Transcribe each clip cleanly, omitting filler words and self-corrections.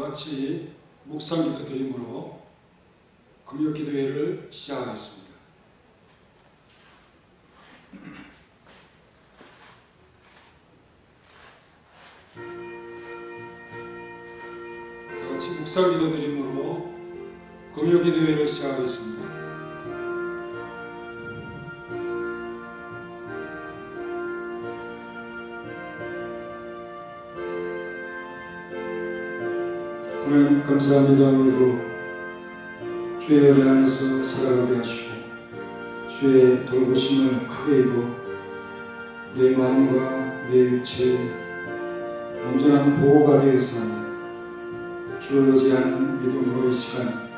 같이 묵상기도 드림으로 금요기도회를 시작하겠습니다. 다 같이 묵상기도 드림으로 금요기도회를 시작하겠습니다. 하나님 감사합니다. 오늘도 주의 은혜 안에서 살아가게 하시고 주의 돌보심을 크게 입어 우리의 마음과 우리의 육체에 온전한 보호가 되어서 주를 의지하는 믿음으로 이 시간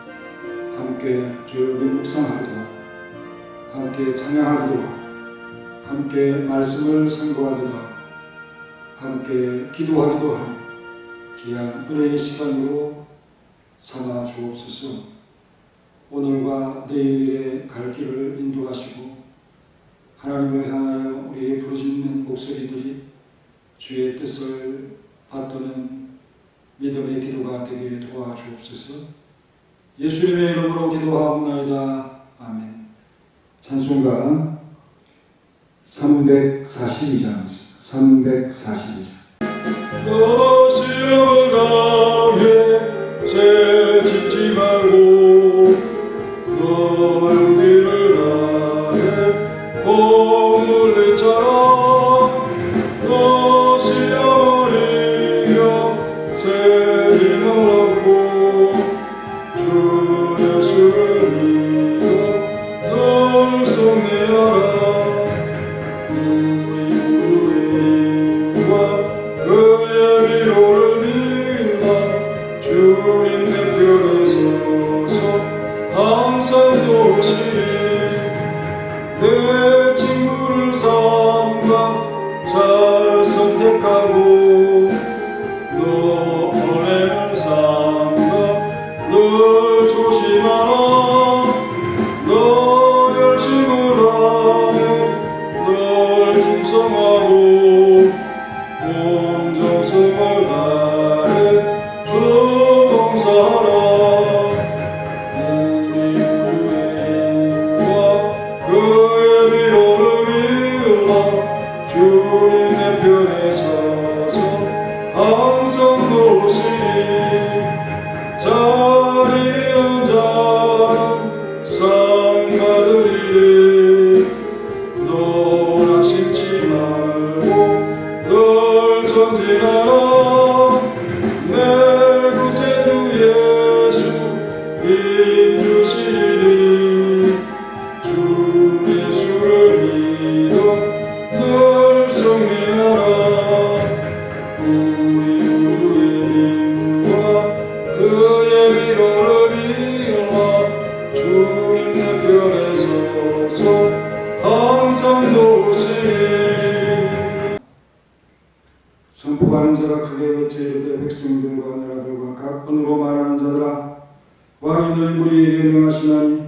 함께 주의 묵상하기도 하고 함께 찬양하기도 하고 함께 말씀을 선고하기도 하고 함께 기도하기도 하고 귀한 은혜의 시간으로 삼아 주옵소서. 오늘과 내일의 갈 길을 인도하시고 하나님을 향하여 우리의 부르짖는 목소리들이 주의 뜻을 받드는 믿음의 기도가 되게 도와주옵소서. 예수님의 이름으로 기도하옵나이다. 아멘. 찬송가 342장 342장 너 시험을 당해 채찍지 말고 너 용기를 다해 콧물리처럼 너 시험을 이겨 새 힘을 얻고 주 예수를 믿어 널 승리하라. 그의 위로를 빌라 주님 내 편에 서서 항상 도우시리. 내 친구를 삼가 잘 선택하고 너 언행을 삼가 늘 조심하라. 너 열심을 다해 늘 충성하고 온 정성을 다해 주 봉사하라. 우리 구주의 힘과 그의 위로를 빌라 주님 내 편에 서서 항상 도우시리. 잘 이기는 자는 상 받으리니 너 낙심치 말고 널 전진하라. 내 구세주 예수 인주시리니 주 예수를 믿어 널 승리하라. 우리 구주의 힘과 그의 위로를 빌라 주님 내 편에 서서 항상 도우시리. 선포하는 자가 크게 외쳐 이르되 백성들과 나라들과 각 언어로 말하는 자들아 왕이 너희 무리에게 명하시나니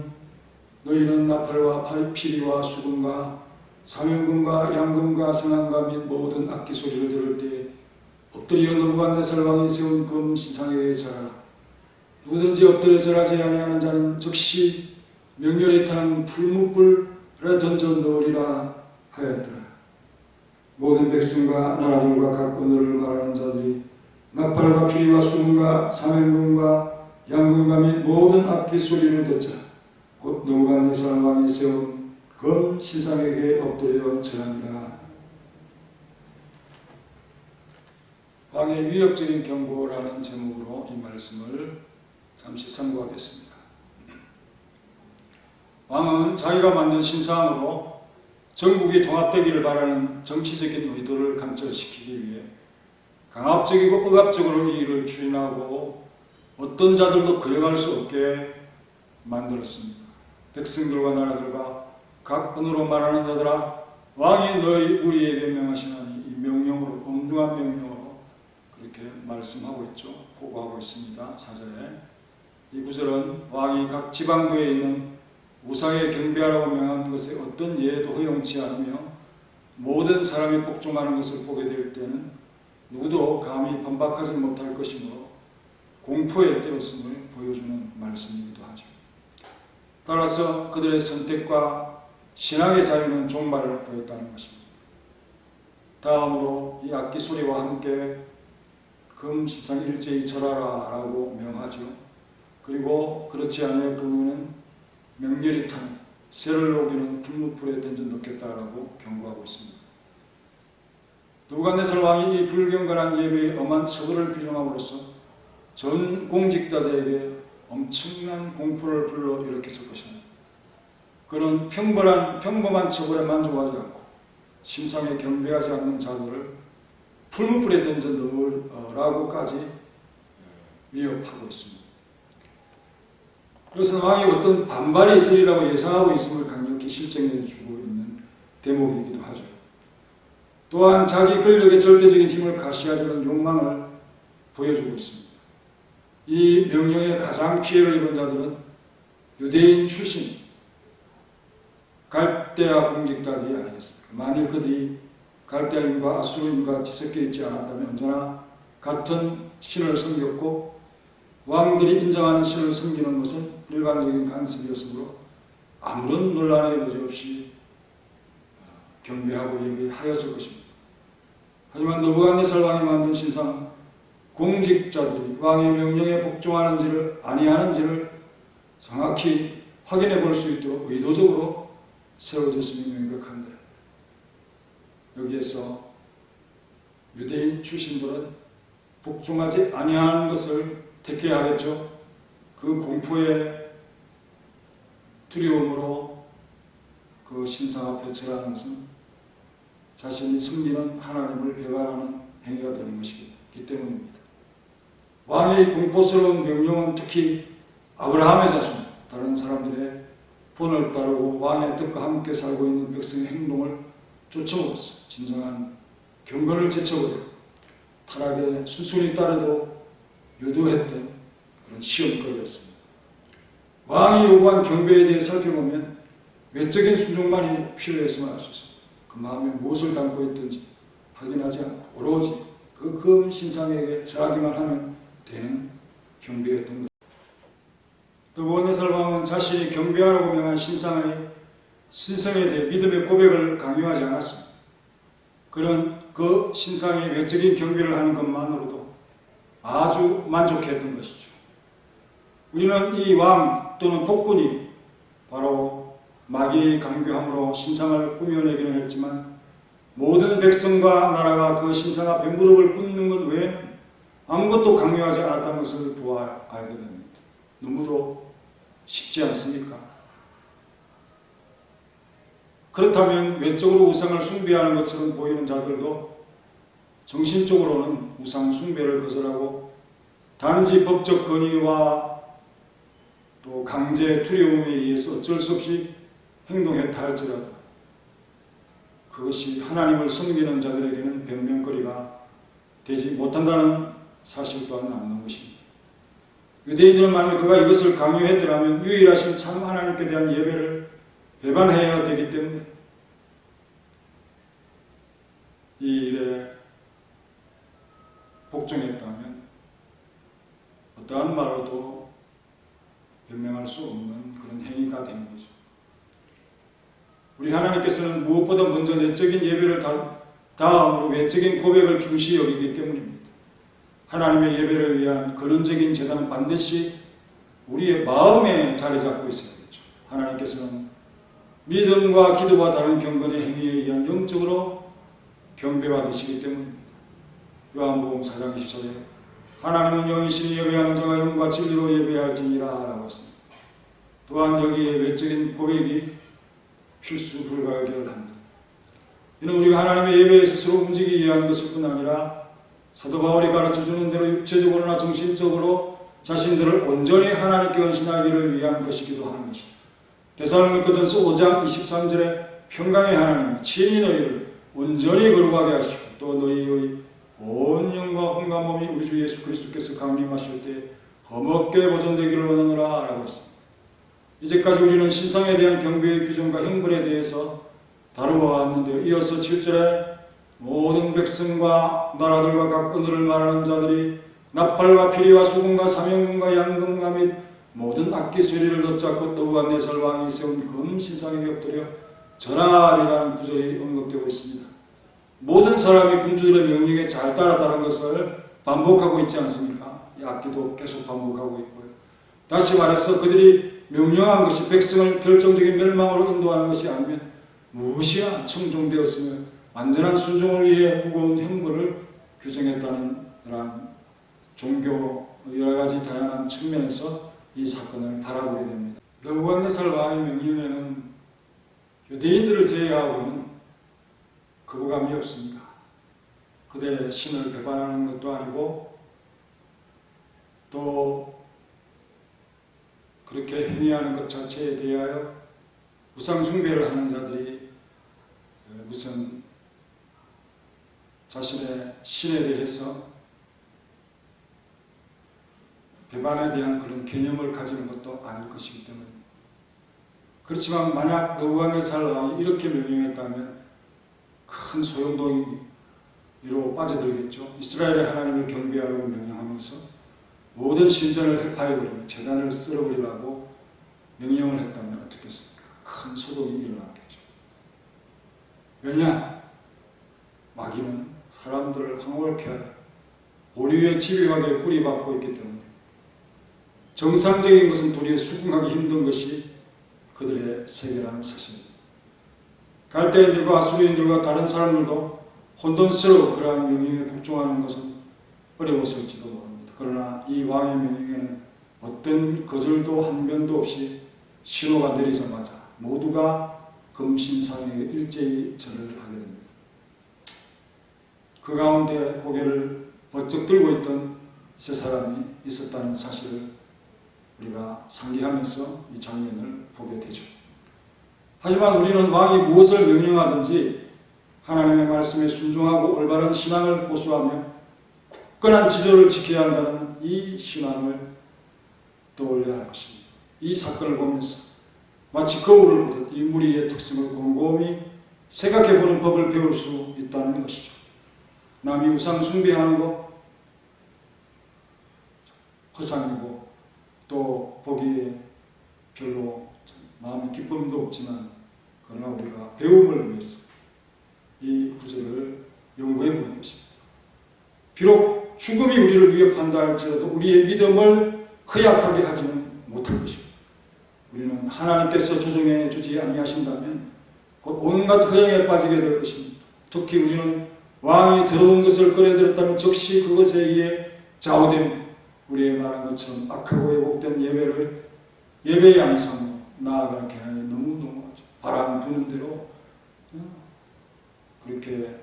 너희는 나팔과 피리와 수금과 사명금과 양금과 성안과 및 모든 악기 소리를 들을 때 엎드려 느부갓네살 왕이 세운 금 신상에게 절하라. 누구든지 엎드려 절하지 아니하는 자는 즉시 명렬에 타는 풀무불에 던져 넣으리라 하였더라. 모든 백성과 나라들과 각 언어를 말하는 자들이 나팔과 피리와 수금과 사명금과 양금과 및 모든 악기 소리를 듣자 곧 느부갓네살 왕이 세운 금 신상에게 엎드려 절하니라. 왕의 위협적인 경고라는 제목으로 이 말씀을 잠시 선고하겠습니다. 왕은 자기가 만든 신상으로 전국이 통합되기를 바라는 정치적인 의도를 관철시키기 위해 강압적이고 억압적으로 이 일을 추진하고 어떤 자들도 거역할 수 없게 만들었습니다. 백성들과 나라들과 각 언어로 말하는 자들아 왕이 너희 우리에게 명하시나니 이 명령으로 엄중한 명령으로 그렇게 말씀하고 있죠. 보고하고 있습니다. 사절에 이 구절은 왕이 각 지방도에 있는 우상에 경배하라고 명한 것에 어떤 예도 허용치 않으며 모든 사람이 복종하는 것을 보게 될 때는 누구도 감히 반박하지 못할 것이므로 공포의 때로음을 보여주는 말씀이기도 하죠. 따라서 그들의 선택과 신앙의 자유는 종말을 보였다는 것입니다. 다음으로 이 악기 소리와 함께 금시상 일제히 절하라 라고 명하죠. 그리고 그렇지 않을 경우는 명렬히 타는 새를 녹이는 분무풀에 던져 넣겠다라고 경고하고 있습니다. 느부갓네살 왕이 이 불경건한 예배에 엄한 처벌을 규정함으로써 전 공직자들에게 엄청난 공포를 불러일으켰을 것입니다. 그는 평범한 처벌에 만족하지 않고 신상에 경배하지 않는 자들을 풀무불에 던져 넣으라고까지 위협하고 있습니다. 그것은 왕이 어떤 반발이 있으리라고 예상하고 있음을 강력히 실증해 주고 있는 대목이기도 하죠. 또한 자기 권력의 절대적인 힘을 가시하려는 욕망을 보여주고 있습니다. 이 명령에 가장 피해를 입은 자들은 유대인 출신 갈대아 공직자들이 아니겠습니까? 만일 그들이 갈대아인과 아수르인과 뒤섞여 있지 않았다면 언제나 같은 신을 섬겼고 왕들이 인정하는 신을 섬기는 것은 일반적인 관습이었으므로 아무런 논란의 여지 없이 경배하고 예배하였을 것입니다. 하지만 느부갓네살 왕이 만든 신상 공직자들이 왕의 명령에 복종하는지를 아니하는지를 정확히 확인해 볼 수 있도록 의도적으로 세워졌음이 명백한데 여기에서 유대인 출신들은 복종하지 아니하는 것을 택해야 하겠죠. 그 공포의 두려움으로 그 신상 앞에 절하는 것은 자신이 섬기는 하나님을 배반하는 행위가 되는 것이기 때문입니다. 왕의 공포스러운 명령은 특히 아브라함의 자손, 다른 사람들의 본을 따르고 왕의 뜻과 함께 살고 있는 백성의 행동을 쫓아먹었어. 진정한 경건을 제쳐버리고 타락에 순순히 따르도 유도했던 그런 시험거리였습니다. 왕이 요구한 경배에 대해 살펴보면 외적인 순종만이 필요했음을 알 수 있습니다. 그 마음에 무엇을 담고 있든지 확인하지 않고 오로지 그 금 신상에게 절하기만 하면 되는 경배였던 것입니다. 느부갓네살 왕은 자신이 경배하라고 명한 신상의 신성에 대해 믿음의 고백을 강요하지 않았습니다. 그는 그 신상의 외적인 경배를 하는 것만으로도 아주 만족했던 것이죠. 우리는 이 왕 또는 폭군이 바로 마귀의 강교함으로 신상을 꾸며내기는 했지만 모든 백성과 나라가 그 신상 앞에 무릎을 꿇는 것 외에는 아무것도 강요하지 않았다는 것을 보아 알게 됩니다. 너무도 쉽지 않습니까? 그렇다면 외적으로 우상을 숭배하는 것처럼 보이는 자들도 정신적으로는 우상 숭배를 거절하고 단지 법적 권위와 또 강제 두려움에 의해서 어쩔 수 없이 행동했다 할지라도 그것이 하나님을 섬기는 자들에게는 변명거리가 되지 못한다는 사실 또한 남는 것입니다. 유대인들은 만일 그가 이것을 강요했더라면 유일하신 참 하나님께 대한 예배를 배반해야 되기 때문에 이 일에 복종했다면 어떠한 말로도 변명할 수 없는 그런 행위가 되는 거죠. 우리 하나님께서는 무엇보다 먼저 내적인 예배를 다음으로 외적인 고백을 중시 여기기 때문입니다. 하나님의 예배를 위한 근원적인 제단은 반드시 우리의 마음에 자리 잡고 있어야겠죠. 하나님께서는 믿음과 기도와 다른 경건의 행위에 의한 영적으로 경배받으시기 때문입니다. 요한복음 4장 20절에 하나님은 영이시니 예배하는 자가 영과 진리로 예배할지니라 라고 했습니다. 또한 여기에 외적인 고백이 필수 불가결합니다. 이는 우리가 하나님의 예배에 스스로 움직이기 위한 것일 뿐 아니라 사도 바울이 가르쳐주는 대로 육체적으로나 정신적으로 자신들을 온전히 하나님께 헌신하기를 위한 것이기도 하는 것입니다. 데살로니가전서 5장 23절에 평강의 하나님이 친히 너희를 온전히 거룩하게 하시고 또 너희의 온 영과 혼과 몸이 우리 주 예수 그리스도께서 강림하실 때 험없게 보존되기를 원하노라 라고 했습니다. 이제까지 우리는 신상에 대한 경배의 규정과 형벌에 대해서 다루어 왔는데요. 이어서 7절에 모든 백성과 나라들과 각 언어를 말하는 자들이 나팔과 피리와 수금과 사명금과 양금과 및 모든 악기 소리를 듣잡고 느부갓네살 왕이 세운 금 신상에게 엎드려 절하리라는 구절이 언급되고 있습니다. 모든 사람이 군주들의 명령에 잘 따랐다는 것을 반복하고 있지 않습니까? 이 악기도 계속 반복하고 있고요. 다시 말해서 그들이 명령한 것이 백성을 결정적인 멸망으로 인도하는 것이 아니면 무엇이야 청종되었으며 완전한 순종을 위해 무거운 형벌을 규정했다는 그런 종교 여러 가지 다양한 측면에서 이 사건을 바라보게 됩니다. 느부갓네살 왕의 명령에는 유대인들을 제외하고는 거부감이 없습니다. 그들의 신을 배반하는 것도 아니고 또 그렇게 행위하는 것 자체에 대하여 우상 숭배를 하는 자들이 무슨 자신의 신에 대해서 배반에 대한 그런 개념을 가지는 것도 아닐 것이기 때문입니다. 그렇지만 만약 느부갓네살 왕이 이렇게 명령했다면 큰 소용돌이로 빠져들겠죠. 이스라엘의 하나님을 경배하라고 명령하면서 모든 신전을 해파해버리고 제단을 쓸어버리라고 명령을 했다면 어떻겠습니까? 큰 소동이 일어났겠죠. 왜냐? 마귀는 사람들을 황홀케 하여 보리의 집요하게 뿌리박고 있기 때문에 정상적인 것은 도리어 수긍하기 힘든 것이 그들의 세계라는 사실입니다. 갈대인들과 아수리인들과 다른 사람들도 혼돈스러워 그러한 명령에 복종하는 것은 어려웠을지도 모릅니다. 그러나 이 왕의 명령에는 어떤 거절도 한 변도 없이 신호가 내리자마자 모두가 금신상에 일제히 절을 하게 됩니다. 그 가운데 고개를 번쩍 들고 있던 세 사람이 있었다는 사실을 우리가 상기하면서 이 장면을 보게 되죠. 하지만 우리는 왕이 무엇을 명령하든지 하나님의 말씀에 순종하고 올바른 신앙을 고수하며 굳건한 지조를 지켜야 한다는 이 신앙을 떠올려야 할 것입니다. 이 사건을 보면서 마치 거울을 보듯 이 무리의 특성을 곰곰이 생각해보는 법을 배울 수 있다는 것이죠. 남이 우상 숭배하는 것 허상이고 또 보기에 별로 마음의 기쁨도 없지만 그러나 우리가 배움을 위해서 이 구절을 연구해 보는 것입니다. 비록 죽음이 우리를 위협한다 할지라도 우리의 믿음을 허약하게 하지는 못할 것입니다. 우리는 하나님께서 조정해 주지 아니하신다면 곧 온갖 허영에 빠지게 될 것입니다. 특히 우리는 왕이 더러운 것을 꺼내들었다면 즉시 그것에 의해 좌우되며 우리의 말한 것처럼 악하고 왜곡된 예배 양상으로 나아가게 하니 너무너무 바람 부는 대로 그렇게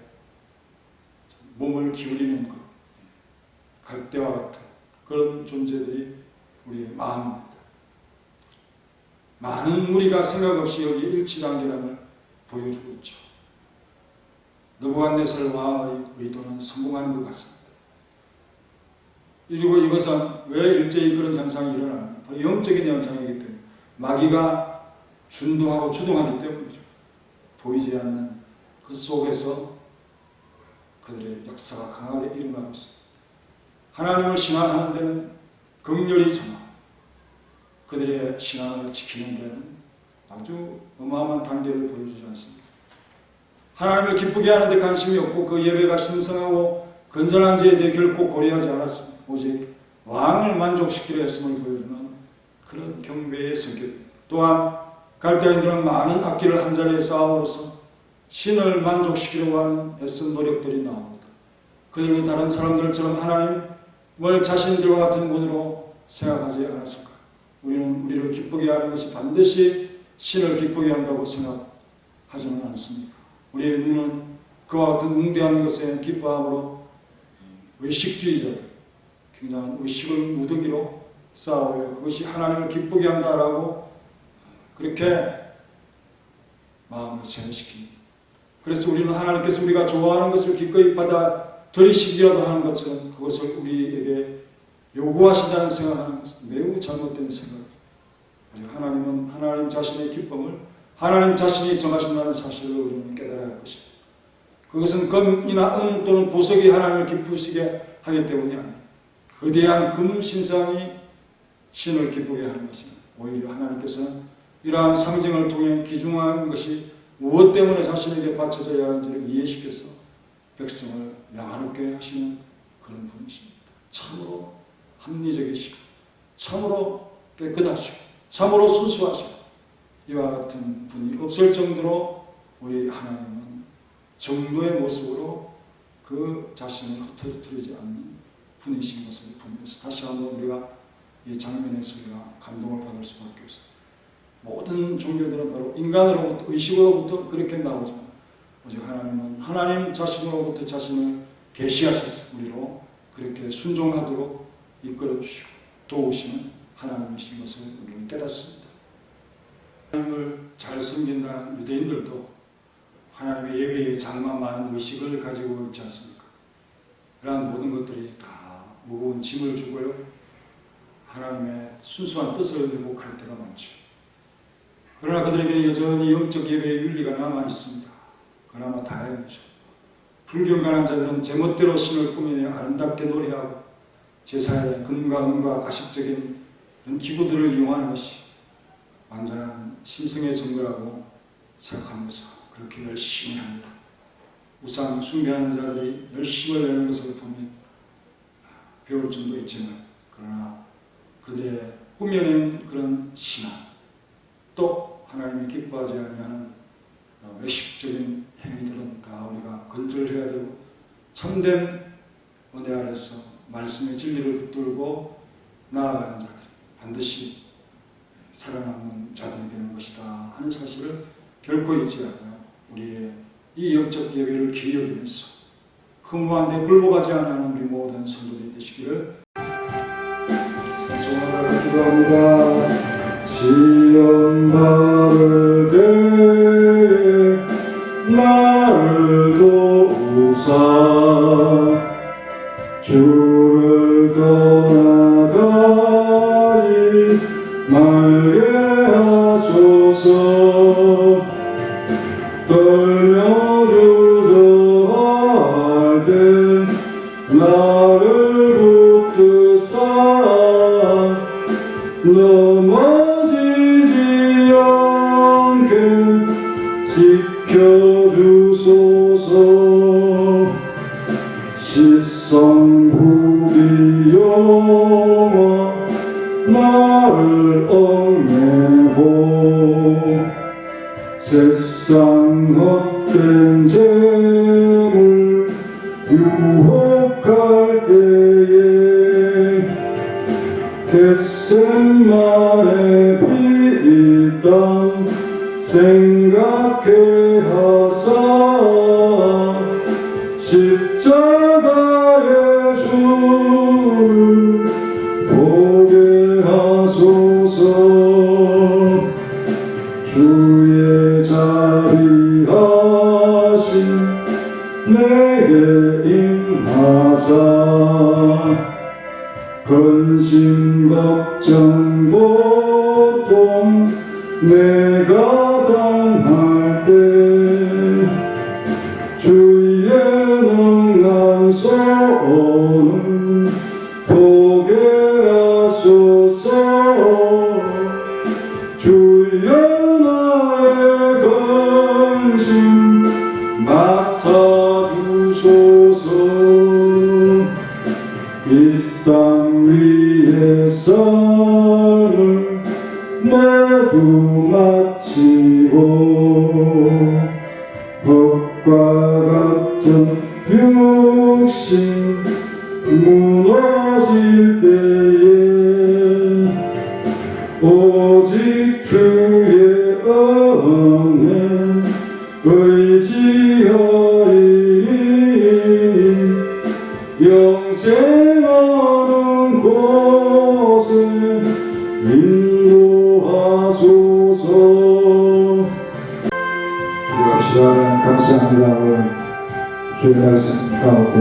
몸을 기울이는 것, 갈대와 같은 그런 존재들이 우리의 마음입니다. 많은 무리가 생각 없이 여기에 일치단계함을 보여주고 있죠. 느부갓네살 왕의 의도는 성공하는 것 같습니다. 그리고 이것은 왜 일제히 그런 현상이 일어나는가? 영적인 현상이기 때문에 마귀가 준동하고 주동하기 때문이죠. 보이지 않는 그 속에서 그들의 역사가 강하게 일어나고 있습니다. 하나님을 신앙하는 데는 극렬히 정하고 그들의 신앙을 지키는 데는 아주 어마어마한 단계를 보여주지 않습니다. 하나님을 기쁘게 하는 데 관심이 없고 그 예배가 신성하고 건전한 죄에 대해 결코 고려하지 않았습니다. 오직 왕을 만족시키려 했음을 보여주는 그런 경배의 성격입니다. 또한 갈대인들은 많은 악기를 한자리에 쌓아오르서 신을 만족시키려고 하는 애쓴 노력들이 나옵니다. 그들은 다른 사람들처럼 하나님을 자신들과 같은 분으로 생각하지 않았을까? 우리는 우리를 기쁘게 하는 것이 반드시 신을 기쁘게 한다고 생각하지는 않습니까? 우리의 눈은 그와 같은 웅대한 것에 기뻐함으로 의식주의자들, 굉장한 의식을 무더기로 쌓아올려 그것이 하나님을 기쁘게 한다라고 그렇게 마음을 세뇌시킵니다. 그래서 우리는 하나님께서 우리가 좋아하는 것을 기꺼이 받아 들이시기라도 하는 것처럼 그것을 우리에게 요구하신다는 생각하는 것은 매우 잘못된 생각입니다. 하나님은 하나님 자신의 기쁨을 하나님 자신이 정하신다는 사실을 우리는 깨달아야 할 것입니다. 그것은 금이나 은 또는 보석이 하나님을 기쁘시게 하기 때문이 아닙니다. 거대한 금 신상이 신을 기쁘게 하는 것입니다. 오히려 하나님께서는 이러한 상징을 통해 귀중한 것이 무엇 때문에 자신에게 바쳐져야 하는지를 이해시켜서 백성을 명화롭게 하시는 그런 분이십니다. 참으로 합리적이시고 참으로 깨끗하시고 참으로 순수하시고 이와 같은 분이 없을 정도로 우리 하나님은 정도의 모습으로 그 자신을 흩어뜨리지 않는 분이신 것을 보면서 다시 한번 우리가 이 장면에서 우리가 감동을 받을 수밖에 없어요. 모든 종교들은 바로 인간으로부터 의식으로부터 그렇게 나오지만 오직 하나님은 하나님 자신으로부터 자신을 계시하셔서 우리로 그렇게 순종하도록 이끌어 주시고 도우시는 하나님이신 것을 우리는 깨닫습니다. 하나님을 잘 섬긴다는 유대인들도 하나님의 예배에 장만 많은 의식을 가지고 있지 않습니까? 그러한 모든 것들이 다 무거운 짐을 주고요. 하나님의 순수한 뜻을 왜곡할 때가 많죠. 그러나 그들에게는 여전히 영적 예배의 윤리가 남아 있습니다. 그나마 다행이죠. 불경건한 자들은 제멋대로 신을 꾸미며 아름답게 노래하고 제사에 금과 은과 가식적인 그런 기구들을 이용하는 것이 완전한 신성의 증거라고 생각하면서 그렇게 열심히 합니다. 우상 숭배하는 자들이 열심을 내는 것을 보면 배울 점도 있지만 그러나 그들의 꾸며낸 그런 신앙 또 하나님이 기뻐하지 아니하는 외식적인 행위들은 다 우리가 건절해야 되고 참된 은혜 아래서 말씀의 진리를 붙들고 나아가는 자들 반드시 살아남는 자들이 되는 것이다 하는 사실을 결코 잊지 않아요. 우리의 이 영적 예배를 길이 여기면서 허무한데 굴복하지 않는 우리 모든 성도들이 되시기를 소원하여 기도합니다. 시험 받을 때에 나를 도우사 주를 떠나가지 말게 하소서. 떨려 주저할 때 나를 붙드사 넘어지지 않게 지켜주소서. 시성부기 영화 나를 얽매고 세상 헛된 재물 유혹할 때에 겟세마네 피이 땅 생각해 하사 십자가의 주를 보게 하소서. 주의 자비하심 내게 임하사 근심 걱정 고통 내가 당할 때 주의 능한 손을 보게 하소서. 주여 나의 근심 맡아주소서. 이 땅 위의 삶을 모두 마치고 법과 같은 육신 무너질 때에 오직 주의 은혜 의지하리. 영생하는 곳에 인도하소서. 기도합시다. 감사합니다. 오늘 주의 말씀 가운데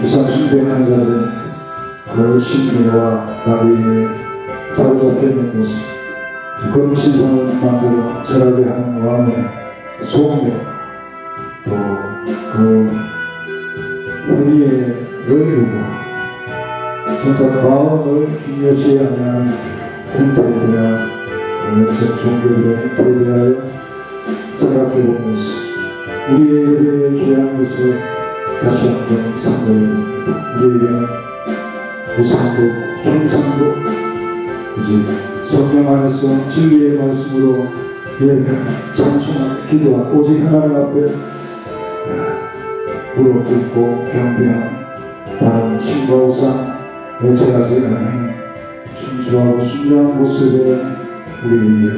우상 숭배하는 자들 그 신뢰와 나비에 사로잡혀 있는 모습 그런 신상을 만들어 절하게 하는 왕의 소명 또 그 회의를 요구 진짜 마음을 중요시 아니하는 행태에 대한 그런 종교들의 행태에 대하여 생각해보면서 우리의 예배에 귀한 것을 다시 한번 생각해봅니다. 우리에게는 우상도 형상도 이제 성령 안에서 진리의 말씀으로 예배하는 찬송하는 기도하는 오직 하나님 앞에 무릎 꿇고 경배하는 다른 신과 우상 애처하지 않는 순수하고 순전한 모습의 우리의 예배,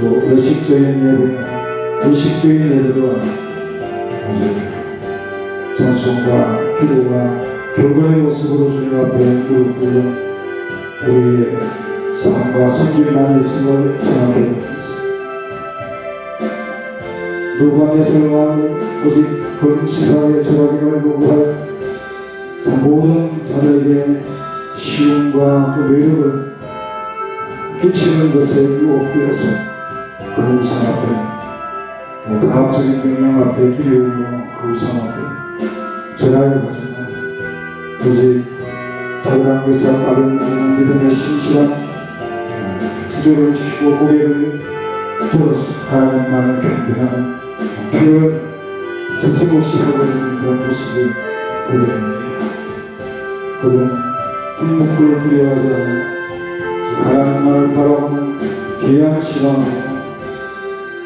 또 의식적인 예배, 의식적인 예배도 아주 찬송과 기도와 경건의 모습으로 주님 앞에 무릎 꿇는 우리의 삶과 성질만이 있음을 생각해봅니다. 누가 내 생활을 오직 그 시사의 철학임을 요구할 모든 자들에게 시움과 그 매력을 끼치는 것에 유혹되어서 그 우상 앞에 또 강압적인 명령 앞에 두려우며 그 우상 앞에 절하여 가지만 오직 사랑에서 다른 믿음의 심실한 기조를 지키고 고개를 들어서 하나님만을 경배하는 표현 스스없이 하고 있는 그런 모습을 보게 됩니다. 그는 불목불을 두려워하지 않아 하나님만을 바라보는 귀한 신앙으로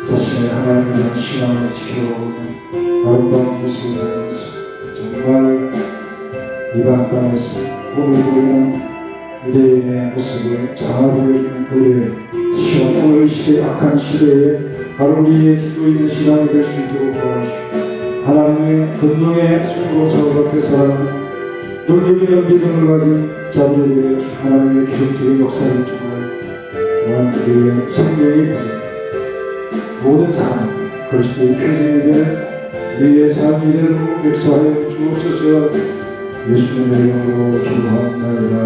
자신의 하나님에 대한 신앙을 지켜오는 아름다운 모습을 하면서 정말 이방 땅에서 보를 보이는 유대인의 모습을 잘 보여주는 그의 시간, 오늘 시대 악한 시대에 바로 우리의 기초있는 신앙이 될 수 있도록 도와주시고 하나님의 권능의 손으로 사로잡혀 살아가는 능력이며 믿음을 가진 자들에게 하나님의 기적적인 역사를 통하여 또한 우리의 생명이 가진 모든 사람 그리스도의 표징이 될 우리의 삶이 되도록 역사하여 주옵소서. 예수님의 이름으로 기도합니다.